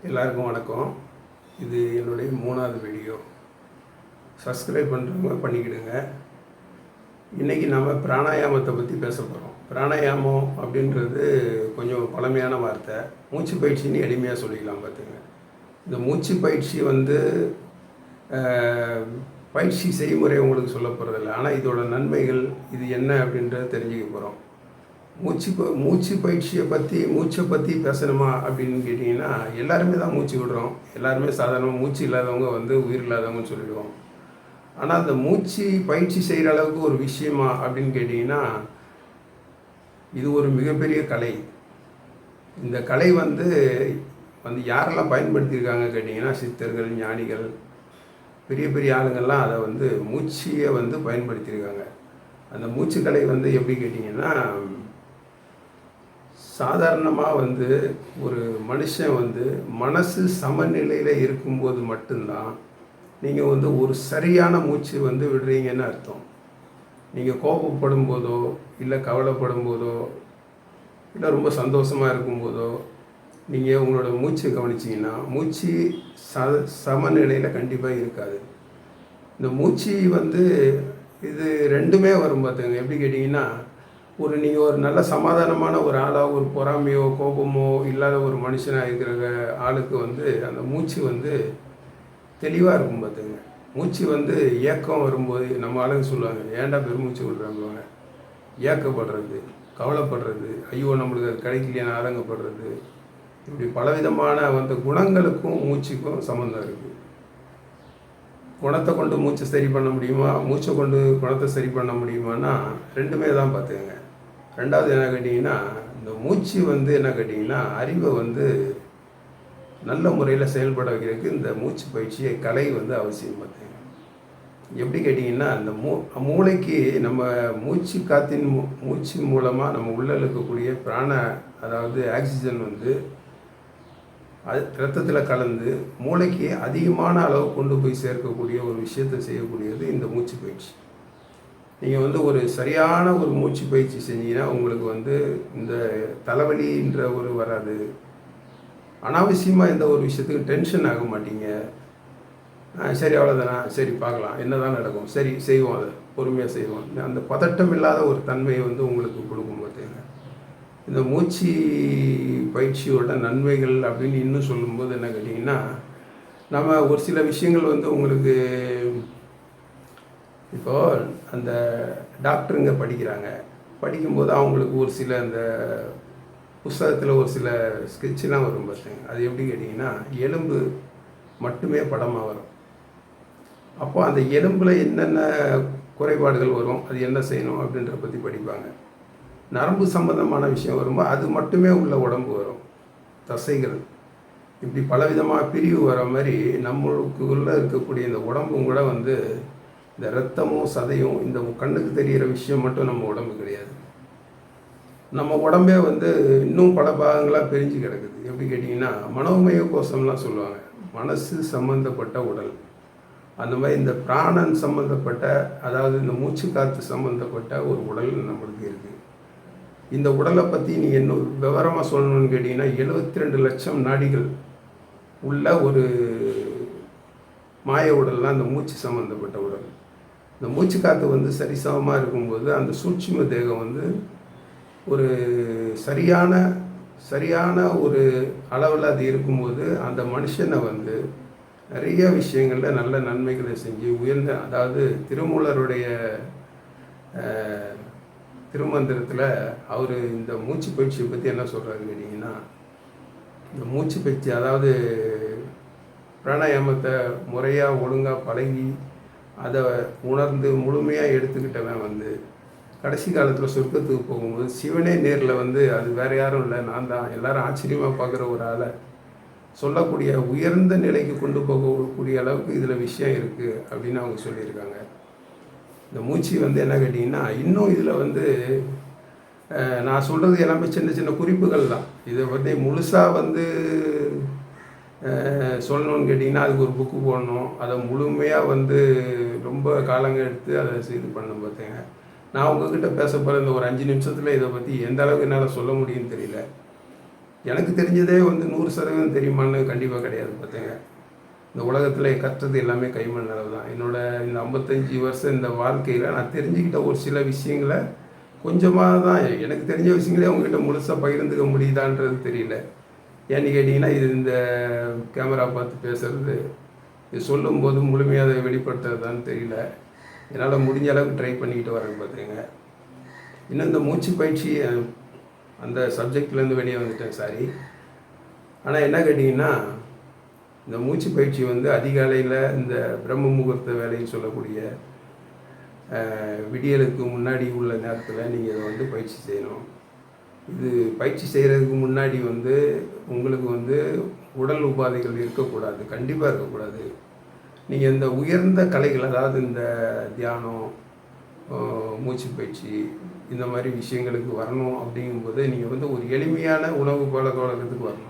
எல்லாருக்கும் வணக்கம். இது என்னுடைய 3வது வீடியோ. சப்ஸ்கிரைப் பண்ணுறவங்க பண்ணிக்கிடுங்க. இன்றைக்கி நம்ம பிராணாயாமத்தை பற்றி பேச போகிறோம். பிராணாயாமம் அப்படின்றது கொஞ்சம் பழமையான வார்த்தை. மூச்சு பயிற்சின்னு எளிமையாக சொல்லிக்கலாம். பார்த்துங்க, இந்த மூச்சு பயிற்சி பயிற்சி செய்முறை உங்களுக்கு சொல்ல போகிறதில்ல. ஆனால் இதோட நன்மைகள் இது என்ன அப்படின்றத தெரிஞ்சுக்க போகிறோம். மூச்சு பயிற்சியை பற்றி மூச்சை பற்றி பேசணுமா அப்படின்னு கேட்டிங்கன்னா, எல்லாருமே தான் மூச்சு விடுறோம். எல்லாருமே சாதாரணமாக மூச்சு இல்லாதவங்க உயிர் இல்லாதவங்கன்னு சொல்லிடுவோம். ஆனால் அந்த மூச்சு பயிற்சி செய்கிற அளவுக்கு ஒரு விஷயமா அப்படின்னு கேட்டிங்கன்னா, இது ஒரு மிகப்பெரிய கலை. இந்த கலை யாரெல்லாம் பயன்படுத்தியிருக்காங்க கேட்டிங்கன்னா, சித்தர்கள், ஞானிகள், பெரிய பெரிய ஆளுங்கள்லாம் அதை மூச்சியை பயன்படுத்தியிருக்காங்க. அந்த மூச்சுக்கலை எப்படி கேட்டிங்கன்னா, சாதாரணமாக ஒரு மனுஷன் மனசு சமநிலையில் இருக்கும்போது மட்டும்தான் நீங்கள் ஒரு சரியான மூச்சு விடுறீங்கன்னு அர்த்தம். நீங்கள் கோபப்படும் போதோ, இல்லை கவலைப்படும் போதோ, இல்லை ரொம்ப சந்தோஷமாக இருக்கும்போதோ நீங்கள் உங்களோட மூச்சை கவனிச்சிங்கன்னா மூச்சு சமநிலையில் கண்டிப்பாக இருக்காது. இந்த மூச்சு இது ரெண்டுமே வரும். பார்த்துங்க, எப்படி கேட்டிங்கன்னா, நீங்கள் ஒரு நல்ல சமாதானமான ஒரு ஆளாக, ஒரு பொறாமையோ கோபமோ இல்லாத ஒரு மனுஷனாக இருக்கிற ஆளுக்கு அந்த மூச்சு தெளிவாக இருக்கும். பார்த்துங்க, மூச்சு ஏக்கம் வரும்போது நம்ம ஆளுங்க சொல்லுவாங்க, ஏன்டா பெருமூச்சு விடுறாங்க, ஏக்கப்படுறது, கவலைப்படுறது, ஐயோ நம்மளுக்கு அது கிடைக்கலையான ஆதங்கப்படுறது, இப்படி பலவிதமான குணங்களுக்கும் மூச்சுக்கும் சம்மந்தம் இருக்குது. குணத்தை கொண்டு மூச்சை சரி பண்ண முடியுமா, மூச்சை கொண்டு குணத்தை சரி பண்ண முடியுமான்னா ரெண்டுமே தான். பார்த்துக்கங்க. ரெண்டாவது என்ன கேட்டிங்கன்னா, இந்த மூச்சு என்ன கேட்டிங்கன்னா, அறிவை நல்ல முறையில் செயல்பட வைக்கிறதுக்கு இந்த மூச்சு பயிற்சியை கலை அவசியம். பார்த்துங்க, எப்படி கேட்டிங்கன்னா, அந்த மூளைக்கு நம்ம மூச்சு மூலமாக நம்ம உள்ளே இருக்கக்கூடிய அதாவது ஆக்சிஜன் அது ரத்தத்தில் கலந்து மூளைக்கு அதிகமான அளவு கொண்டு போய் சேர்க்கக்கூடிய ஒரு விஷயத்தை செய்யக்கூடியது இந்த மூச்சு பயிற்சி. நீங்கள் ஒரு சரியான ஒரு மூச்சு பயிற்சி செஞ்சீங்கன்னா உங்களுக்கு இந்த தலைவலின்ற வராது. அனாவசியமாக எந்த ஒரு விஷயத்துக்கு டென்ஷன் ஆக மாட்டீங்க. சரி, அவ்வளோதானா, சரி பார்க்கலாம், என்ன தான் நடக்கும், சரி செய்வோம், அதை பொறுமையாக செய்வோம். அந்த பதட்டம் இல்லாத ஒரு தன்மையை உங்களுக்கு கொடுக்கும். பார்த்தீங்க, இந்த மூச்சு பயிற்சியோட நன்மைகள் அப்படின்னு இன்னும் சொல்லும்போது என்ன கேட்டிங்கன்னா, நம்ம ஒரு சில விஷயங்கள் உங்களுக்கு இப்போது அந்த டாக்டருங்க படிக்கும்போது அவங்களுக்கு ஒரு சில அந்த புஸ்தகத்தில் ஒரு சில ஸ்கெட்செலாம் வரும். பார்த்தீங்க, அது எப்படி கேட்டிங்கன்னா, எலும்பு மட்டுமே படமாக வரும். அப்போ அந்த எலும்பில் என்னென்ன குறைபாடுகள் வரும், அது என்ன செய்யணும் அப்படின்ற பற்றி படிப்பாங்க. நரம்பு சம்பந்தமான விஷயம் வரும்போது அது மட்டுமே உள்ள உடம்பு வரும், தசைகள், இப்படி பலவிதமாக பிரிவு வர மாதிரி நம்மளுக்கு உள்ளே இருக்கக்கூடிய இந்த உடம்பும் கூட இந்த இரத்தமும் சதையும் இந்த கண்ணுக்கு தெரிகிற விஷயம் மட்டும் நம்ம உடம்பு கிடையாது. நம்ம உடம்பே இன்னும் பல பாகங்களாக பிரிஞ்சு கிடக்குது. எப்படி கேட்டிங்கன்னா, மனோமய கோஷம்லாம் சொல்லுவாங்க, மனசு சம்மந்தப்பட்ட உடல். அந்த மாதிரி இந்த பிராணன் சம்மந்தப்பட்ட, அதாவது இந்த மூச்சு காற்று சம்மந்தப்பட்ட ஒரு உடல் நம்மளுக்கு இருக்குது. இந்த உடலை பற்றி நீங்கள் இன்னும் விவரமாக சொல்லணும்னு கேட்டிங்கன்னா, 72 லட்சம் நாடிகள் உள்ள ஒரு மாய உடல்லாம் இந்த மூச்சு சம்மந்தப்பட்ட உடல். இந்த மூச்சு காற்று சரிசமமாக இருக்கும்போது அந்த சூட்சும தேகம் ஒரு சரியான ஒரு அளவில் அது இருக்கும்போது அந்த மனுஷனை நிறைய விஷயங்களில் நல்ல நன்மைகளை செஞ்சு உயர்ந்த, அதாவது திருமூலருடைய திருமந்திரத்தில் அவர் இந்த மூச்சு பயிற்சியை பற்றி என்ன சொல்கிறாரு கேட்டிங்கன்னா, இந்த மூச்சு பயிற்சி, அதாவது பிராணாயாமத்தை முறையாக ஒழுங்காக பழகி அதை உணர்ந்து முழுமையாக எடுத்துக்கிட்டவன் கடைசி காலத்தில் சொர்க்கத்துக்கு போகும்போது சிவனே நேரில் அது வேறு யாரும் இல்லை, நான் தான், எல்லாரும் ஆச்சரியமாக பார்க்குற ஒரு ஆளை சொல்லக்கூடிய உயர்ந்த நிலைக்கு கொண்டு போகக்கூடிய அளவுக்கு இதில் விஷயம் இருக்குது அப்படின்னு அவங்க சொல்லியிருக்காங்க. இந்த மூச்சு என்ன கேட்டிங்கன்னா, இன்னும் இதில் நான் சொல்கிறது எல்லாமே சின்ன சின்ன குறிப்புகள் தான். இதை முழுசாக சொல்லணும்னு கேட்டிங்கன்னா அதுக்கு ஒரு புக்கு போடணும், அதை முழுமையாக ரொம்ப காலங்கள் எடுத்து அதை இது பண்ண. பார்த்தீங்க, நான் உங்ககிட்ட பேச போகிற இந்த ஒரு 5 நிமிஷத்தில் இதை பற்றி எந்த அளவுக்கு என்னால் சொல்ல முடியும்னு தெரியல. எனக்கு தெரிஞ்சதே வந்து 100% தெரியுமான்னு கண்டிப்பாக கிடையாது பார்த்துங்க. இந்த உலகத்தில் கற்றது எல்லாமே கைமண் அளவு தான். என்னோட இந்த 55 வருஷம் இந்த வாழ்க்கையில் நான் தெரிஞ்சுக்கிட்ட ஒரு சில விஷயங்களை கொஞ்சமாக தான், எனக்கு தெரிஞ்ச விஷயங்களே அவங்ககிட்ட முழுசாக பகிர்ந்துக்க முடியுதான்றது தெரியல. ஏன்னு கேட்டிங்கன்னா, இது இந்த கேமரா பார்த்து பேசுகிறது, இது சொல்லும்போது முழுமையாக அதை வெளிப்படுத்துறதான்னு தெரியல. என்னால் முடிஞ்ச அளவுக்கு ட்ரை பண்ணிக்கிட்டு வரேன் பார்த்துங்க. இன்னும் இந்த மூச்சு பயிற்சி அந்த சப்ஜெக்ட்லேருந்து வெளியே வந்துட்டேன், சாரி. ஆனால் என்ன கேட்டிங்கன்னா, இந்த மூச்சு பயிற்சி வந்து அதிகாலையில் இந்த பிரம்ம முகூர்த்த வேலைன்னு சொல்லக்கூடிய விடியலுக்கு முன்னாடி உள்ள நேரத்தில் நீங்கள் இதை வந்து பயிற்சி செய்யணும். இது பயிற்சி செய்கிறதுக்கு முன்னாடி வந்து உங்களுக்கு வந்து உடல் உபாதைகள் இருக்கக்கூடாது, கண்டிப்பாக இருக்கக்கூடாது. நீங்கள் இந்த உயர்ந்த கலைகள், அதாவது இந்த தியானம், மூச்சு பயிற்சி, இந்த மாதிரி விஷயங்களுக்கு வரணும். அப்படிங்கும்போது நீங்கள் வந்து ஒரு எளிமையான உணவு பழக்க வழக்கத்துக்கு வரணும்.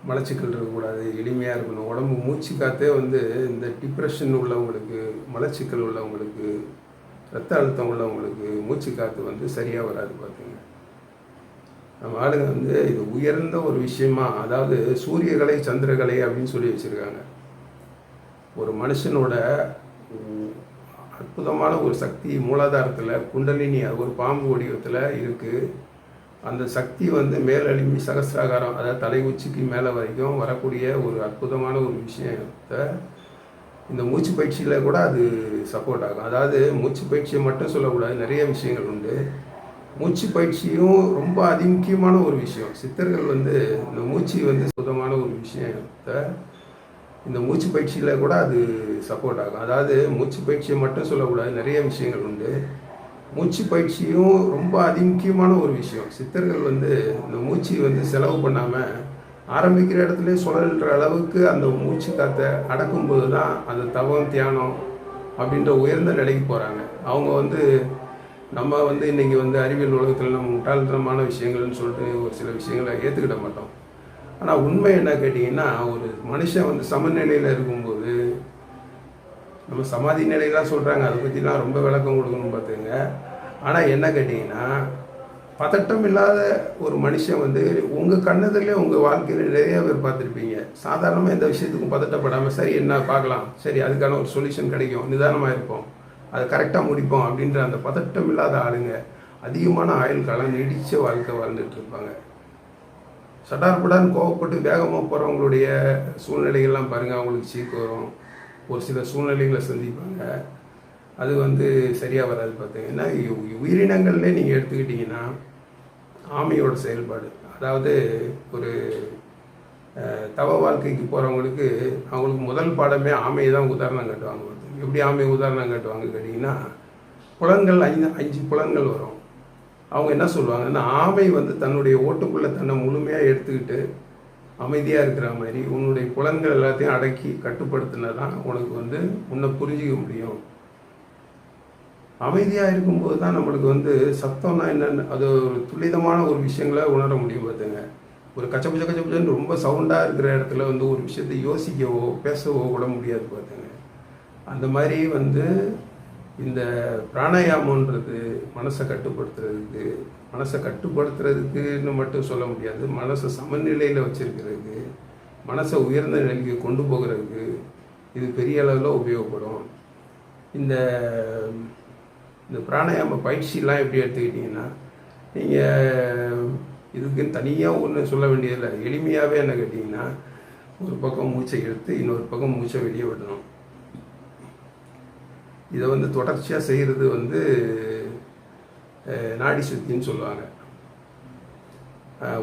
மலச்சிக்கல் இருக்கக்கூடாது, எளிமையாக இருக்கணும். உடம்பு மூச்சு காற்றே வந்து இந்த டிப்ரெஷன் உள்ளவங்களுக்கு, மலச்சிக்கல் உள்ளவங்களுக்கு, ரத்த அழுத்தம் உள்ளவங்களுக்கு மூச்சு காற்று வந்து சரியாக வராது பார்த்துங்க. நம்ம ஆளுங்க வந்து இது உயர்ந்த ஒரு விஷயமா, அதாவது சூரியகலை சந்திரகலை அப்படின்னு சொல்லி வச்சுருக்காங்க. ஒரு மனுஷனோட அற்புதமான ஒரு சக்தி மூலாதாரத்தில் குண்டலினி, ஒரு பாம்பு வடிவத்தில் இருக்குது. அந்த சக்தி வந்து மேலெழும்பி சகசிராகாரம், அதாவது தலை உச்சிக்கு மேலே வரைக்கும் வரக்கூடிய ஒரு அற்புதமான ஒரு விஷயத்தை இந்த மூச்சு பயிற்சியில் கூட அது சப்போர்ட் ஆகும். அதாவது மூச்சு பயிற்சியை மட்டும் சொல்லக்கூடாது, நிறைய விஷயங்கள் உண்டு. மூச்சு பயிற்சியும் ரொம்ப அதிமுக்கியமான ஒரு விஷயம். சித்தர்கள் வந்து இந்த மூச்சு வந்து சுத்தமான ஒரு விஷயத்தை இந்த மூச்சு பயிற்சியில் கூட அது சப்போர்ட் ஆகும். அதாவது மூச்சு பயிற்சியை மட்டும் சொல்லக்கூடாது, நிறைய விஷயங்கள் உண்டு. மூச்சு பயிற்சியும் ரொம்ப அதிமுக்கியமான ஒரு விஷயம். சித்தர்கள் வந்து இந்த மூச்சு வந்து செலவு பண்ணாமல் ஆரம்பிக்கிற இடத்துல சுழல்ற அளவுக்கு அந்த மூச்சு காற்றை அடக்கும்போது தான் அந்த தவம் தியானம் அப்படின்ற உயர்ந்த நிலைக்கு போகிறாங்க. அவங்க வந்து நம்ம வந்து இன்றைக்கி வந்து அறிவியல் உலகத்தில் நம்ம முட்டாள்தனமான விஷயங்கள்னு சொல்லிட்டு ஒரு சில விஷயங்களை ஏற்றுக்கிட மாட்டோம். ஆனால் உண்மை என்ன கேட்டிங்கன்னா, ஒரு மனுஷன் வந்து சமநிலையில் இருக்கும்போது, நம்ம சமாதி நிலையெல்லாம் சொல்கிறாங்க, அதை பற்றிலாம் ரொம்ப விளக்கம் கொடுக்கணும் பார்த்துங்க. ஆனால் என்ன கேட்டிங்கன்னா, பதட்டம் இல்லாத ஒரு மனுஷன் வந்து உங்கள் கண்ணதிலே உங்கள் வாழ்க்கையில் நிறைய பேர் பார்த்துருப்பீங்க. சாதாரணமாக எந்த விஷயத்துக்கும் பதட்டப்படாமல், சரி என்ன பார்க்கலாம், சரி அதுக்கான ஒரு சொல்யூஷன் கிடைக்கும், நிதானமாக இருப்போம், அதை கரெக்டாக முடிப்போம் அப்படின்ற அந்த பதட்டம் இல்லாத ஆளுங்க அதிகமான ஆயுள் காலம் நீடித்த வாழ்க்கை வாழ்ந்துட்டு இருப்பாங்க. சட்டார்படான்னு கோவப்பட்டு வேகமாக போகிறவங்களுடைய சூழ்நிலைகள்லாம் பாருங்கள், அவங்களுக்கு சீக்கு வரும், ஒரு சில சூழ்நிலைகளை சந்திப்பாங்க. அது வந்து சரியாக வராது பார்த்தீங்கன்னா. உயிரினங்கள்லேயே நீங்கள் எடுத்துக்கிட்டிங்கன்னா ஆமையோட செயல்பாடு, அதாவது ஒரு தவ வாழ்க்கைக்கு போகிறவங்களுக்கு அவங்களுக்கு முதல் பாடமே ஆமையை தான் உதாரணம் காட்டுவாங்க. எப்படி ஆமையை உதாரணம் காட்டுவாங்க கேட்டிங்கன்னா, புலன்கள் 5 புலன்கள் வரும். அவங்க என்ன சொல்லுவாங்கன்னா, ஆமை வந்து தன்னுடைய ஓட்டுக்குள்ளே தன்னை முழுமையாக எடுத்துக்கிட்டு அமைதியாக இருக்கிற மாதிரி உன்னுடைய புலன்கள் எல்லாத்தையும் அடக்கி கட்டுப்படுத்தினா தான் உனக்கு வந்து உன்னை புரிஞ்சிக்க முடியும். அமைதியாக இருக்கும்போது தான் நம்மளுக்கு வந்து சத்தம்னா என்னென்னு, அது ஒரு துரிதமான ஒரு விஷயங்களை உணர முடியும் பார்த்துங்க. ஒரு கச்சபுச்சன்னு ரொம்ப சவுண்டாக இருக்கிற இடத்துல வந்து ஒரு விஷயத்தை யோசிக்கவோ பேசவோ கூட முடியாது பார்த்துங்க. அந்த மாதிரி வந்து இந்த பிராணாயாமன்றது மனசை கட்டுப்படுத்துறதுக்குன்னு மட்டும் சொல்ல முடியாது. மனசை சமநிலையில் வச்சுருக்கிறதுக்கு, மனசை உயர்ந்த நிலைக்கு கொண்டு போகிறதுக்கு இது பெரிய அளவில் உபயோகப்படும். இந்த பிராணாயாம பயிற்சியெலாம் எப்படி எடுத்துக்கிட்டிங்கன்னா, நீங்கள் இதுக்குன்னு தனியாக ஒன்று சொல்ல வேண்டியதில்லை. எளிமையாகவே என்ன கேட்டிங்கன்னா, ஒரு பக்கம் மூச்சை எடுத்து இன்னொரு பக்கம் மூச்சை வெளியே விடணும். இதை வந்து தொடர்ச்சியாக செய்கிறது வந்து நாடி சுத்தின்னு சொல்லுவாங்க.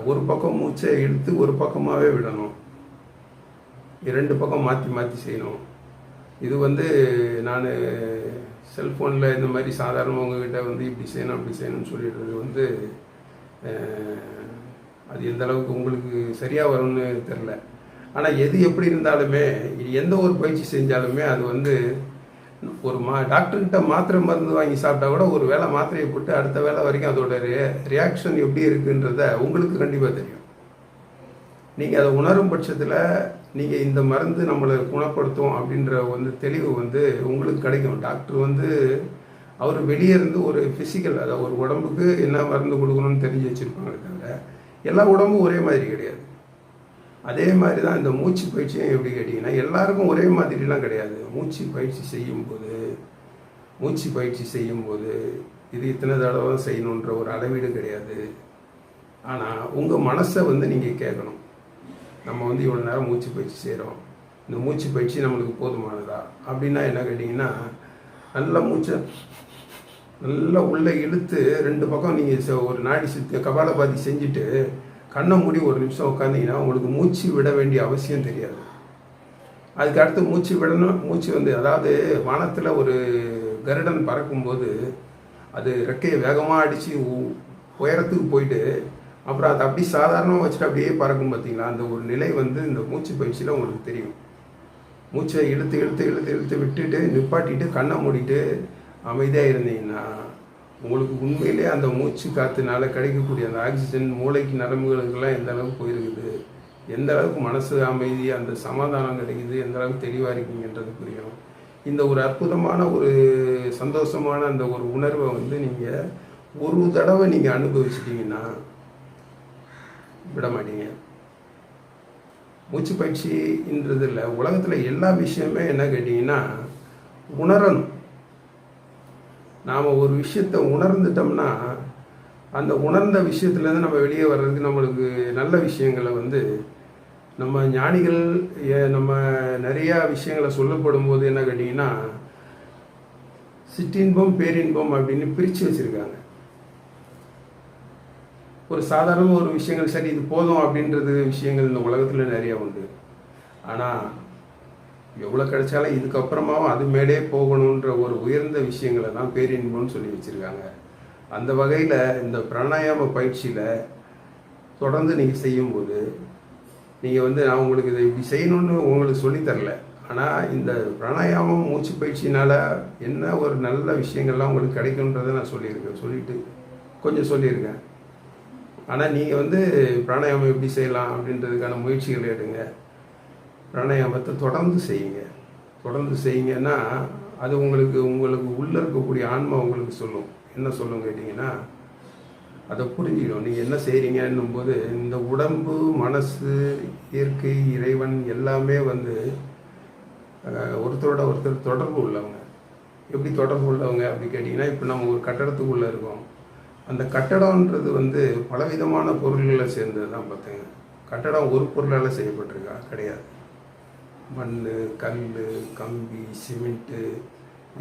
ஒரு பக்கம் மூச்சை இழுத்து ஒரு பக்கமாகவே விடணும், 2 பக்கம் மாற்றி மாற்றி செய்யணும். இது வந்து நான் செல்ஃபோனில் இந்த மாதிரி சாதாரணமாக உங்ககிட்ட வந்து இப்படி செய்யணும் அப்படி செய்யணும்னு சொல்லிடுறது வந்து அது எந்த அளவுக்கு உங்களுக்கு சரியாக வரும்னு தெரில. ஆனால் எது எப்படி இருந்தாலுமே, எந்த ஒரு பயிற்சி செஞ்சாலுமே அது வந்து ஒரு டாக்டர்கிட்ட மாத்திரை மருந்து வாங்கி சாப்பிட்டா கூட ஒரு வேளை மாத்திரையை போட்டு அடுத்த வேளை வரைக்கும் அதோட ரியாக்ஷன் எப்படி இருக்குன்றத உங்களுக்கு கண்டிப்பாக தெரியும். நீங்கள் அதை உணரும் பட்சத்தில் நீங்கள் இந்த மருந்து நம்மளை குணப்படுத்தும் அப்படின்ற வந்து தெளிவு வந்து உங்களுக்கு கிடைக்கும். டாக்டர் வந்து அவர் வெளியே இருந்து ஒரு ஃபிசிக்கல், அதாவது ஒரு உடம்புக்கு என்ன மருந்து கொடுக்கணும்னு தெரிஞ்சு வச்சுருப்பாங்க. தவிர எல்லா உடம்பும் ஒரே மாதிரி கிடையாது. அதே மாதிரி தான் இந்த மூச்சு பயிற்சியும் எப்படி கேட்டிங்கன்னா எல்லாருக்கும் ஒரே மாதிரிலாம் கிடையாது. மூச்சு பயிற்சி செய்யும்போது இது இத்தனை தடவை செய்யணுன்ற ஒரு அளவீடு கிடையாது. ஆனால் உங்கள் மனசை நீங்கள் கேட்கணும். நம்ம இவ்வளோ நேரம் மூச்சு பயிற்சி செய்கிறோம், இந்த மூச்சு பயிற்சி நம்மளுக்கு போதுமானதா அப்படின்னா என்ன கேட்டிங்கன்னா, நல்லா மூச்சை நல்லா உள்ளே இழுத்து 2 பக்கம் நீங்கள் ஒரு நாடி சுற்றி கபாலபாதி செஞ்சுட்டு கண்ணை மூடி ஒரு நிமிஷம் உட்காந்திங்கன்னா உங்களுக்கு மூச்சு விட வேண்டிய அவசியம் தெரியாது. அதுக்கு அடுத்து மூச்சு விடணும். மூச்சு அதாவது வானத்தில் ஒரு கருடன் பறக்கும்போது அது ரெக்கையை வேகமாக அடித்து உயரத்துக்கு போயிட்டு அப்புறம் அதை அப்படி சாதாரணமாக வச்சுட்டு அப்படியே பறக்கும் பார்த்தீங்களா, அந்த ஒரு நிலை இந்த மூச்சு பயிற்சியில் உங்களுக்கு தெரியும். மூச்சை இழுத்து விட்டுட்டு நிப்பாட்டிட்டு கண்ணை மூடிட்டு அமைதியாக இருந்தீங்கன்னா உங்களுக்கு உண்மையிலே அந்த மூச்சு காற்றுனால கிடைக்கக்கூடிய அந்த ஆக்சிஜன் மூளைக்கு நரம்புகளுக்கெல்லாம் எந்த அளவுக்கு போயிருக்குது, எந்த அளவுக்கு மனசு அமைதி அந்த சமாதானம் கிடைக்குது, எந்த அளவுக்கு தெளிவாக இருக்கீங்கன்றது புரியும். இந்த ஒரு அற்புதமான ஒரு சந்தோஷமான அந்த ஒரு உணர்வை நீங்கள் ஒரு தடவை நீங்கள் அனுபவிச்சிட்டிங்கன்னா விட மாட்டீங்க. மூச்சு பயிற்சின்றது இல்லை, உலகத்தில் எல்லா விஷயமே என்ன கேட்டிங்கன்னா உணரணும். நாம் ஒரு விஷயத்தை உணர்ந்துட்டோம்னா அந்த உணர்ந்த விஷயத்துலேருந்து நம்ம வெளியே வர்றதுக்கு நம்மளுக்கு நல்ல விஷயங்களை நம்ம ஞானிகள் நம்ம நிறையா விஷயங்களை சொல்லப்படும் போது என்ன கேட்டிங்கன்னா சிற்றின்பம் பேரின்பம் அப்படின்னு பிரித்து வச்சுருக்காங்க. ஒரு சாதாரண ஒரு விஷயங்கள் சரி இது போதும் அப்படின்றது விஷயங்கள் இந்த உலகத்தில் நிறையா உண்டு. ஆனால் எவ்வளோ கிடைச்சாலும் இதுக்கப்புறமாவும் அது மேலே போகணுன்ற ஒரு உயர்ந்த விஷயங்களை தான் பேரின்பம்னு சொல்லி வச்சுருக்காங்க. அந்த வகையில் இந்த பிராணாயாம பயிற்சியில் தொடர்ந்து நீங்கள் செய்யும்போது நீங்கள் நான் உங்களுக்கு இதை இப்படி செய்யணும்னு உங்களுக்கு சொல்லித்தரல. ஆனால் இந்த பிராணாயாமம் மூச்சு பயிற்சினால் என்ன ஒரு நல்ல விஷயங்கள்லாம் உங்களுக்கு கிடைக்குன்றதை நான் சொல்லியிருக்கேன். ஆனால் நீங்கள் பிராணாயாமம் எப்படி செய்யலாம் அப்படின்றதுக்கான முயற்சிகள் எடுங்க. பிராணாயாமத்தை தொடர்ந்து செய்யுங்கன்னா அது உங்களுக்கு உள்ளே இருக்கக்கூடிய ஆன்மா உங்களுக்கு சொல்லும். என்ன சொல்லும் கேட்டிங்கன்னா அதை புரிஞ்சுக்கணும். நீங்கள் என்ன செய்கிறீங்கன்னும் போது இந்த உடம்பு மனசு இயற்கை இறைவன் எல்லாமே ஒருத்தரோட ஒருத்தர் தொடர்பு உள்ளவங்க. எப்படி தொடர்பு உள்ளவங்க அப்படி கேட்டிங்கன்னா இப்போ நம்ம ஒரு கட்டடத்துக்குள்ளே இருக்கோம். அந்த கட்டடம்ன்றது பலவிதமான பொருள்களை சேர்ந்தது தான் பார்த்துங்க. கட்டடம் ஒரு பொருளால் செய்யப்பட்டிருக்கா கிடையாது. மண், கல், கம்பி, சிமெண்ட்டு,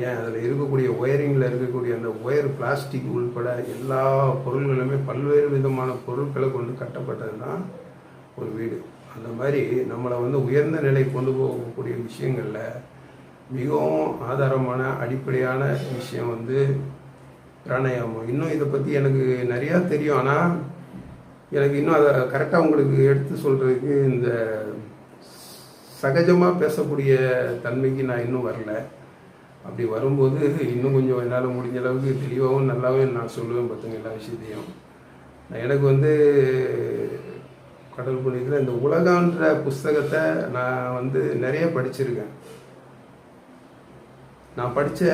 ஏன் அதில் இருக்கக்கூடிய ஒயரிங்கில் இருக்கக்கூடிய அந்த ஒயர் பிளாஸ்டிக் உள்பட எல்லா பொருள்களுமே பல்வேறு விதமான பொருட்களை கொண்டு கட்டப்பட்டது தான் ஒரு வீடு. அந்த மாதிரி நம்மளை உயர்ந்த நிலை கொண்டு போகக்கூடிய விஷயங்களில் மிகவும் ஆதாரமான அடிப்படையான விஷயம் பிராணாயாமம். இன்னும் இதை பற்றி எனக்கு நிறையா தெரியும். ஆனால் எனக்கு இன்னும் அதை கரெக்டாக உங்களுக்கு எடுத்து சொல்கிறதுக்கு இந்த சகஜமாக பேசக்கூடிய தன்மைக்கு நான் இன்னும் வரல. அப்படி வரும்போது இன்னும் கொஞ்சம் என்னால் முடிஞ்ச அளவுக்கு தெளிவாகவும் நல்லாவும் நான் சொல்லுவேன் பார்த்துங்க எல்லா விஷயத்தையும். எனக்கு கடவுள் புண்ணியத்தில் இந்த உலகன்ற புஸ்தகத்தை நான் நிறைய படிச்சிருக்கேன். நான் படித்த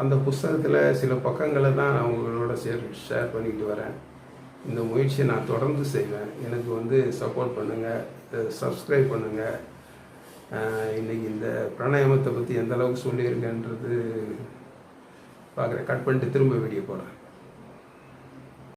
அந்த புஸ்தகத்தில் சில பக்கங்களை தான் நான் உங்களோட ஷேர் பண்ணிக்கிட்டு வரேன். இந்த முயற்சியை நான் தொடர்ந்து செய்வேன். எனக்கு சப்போர்ட் பண்ணுங்கள், சப்ஸ்கிரைப் பண்ணுங்கள். இன்றைக்கி இந்த பிராணாயாமத்தை பற்றி எந்த அளவுக்கு சொல்லியிருக்கேன்றது பார்க்குறேன். கட் பண்ணிட்டு திரும்ப வீடியோ போடுறேன்.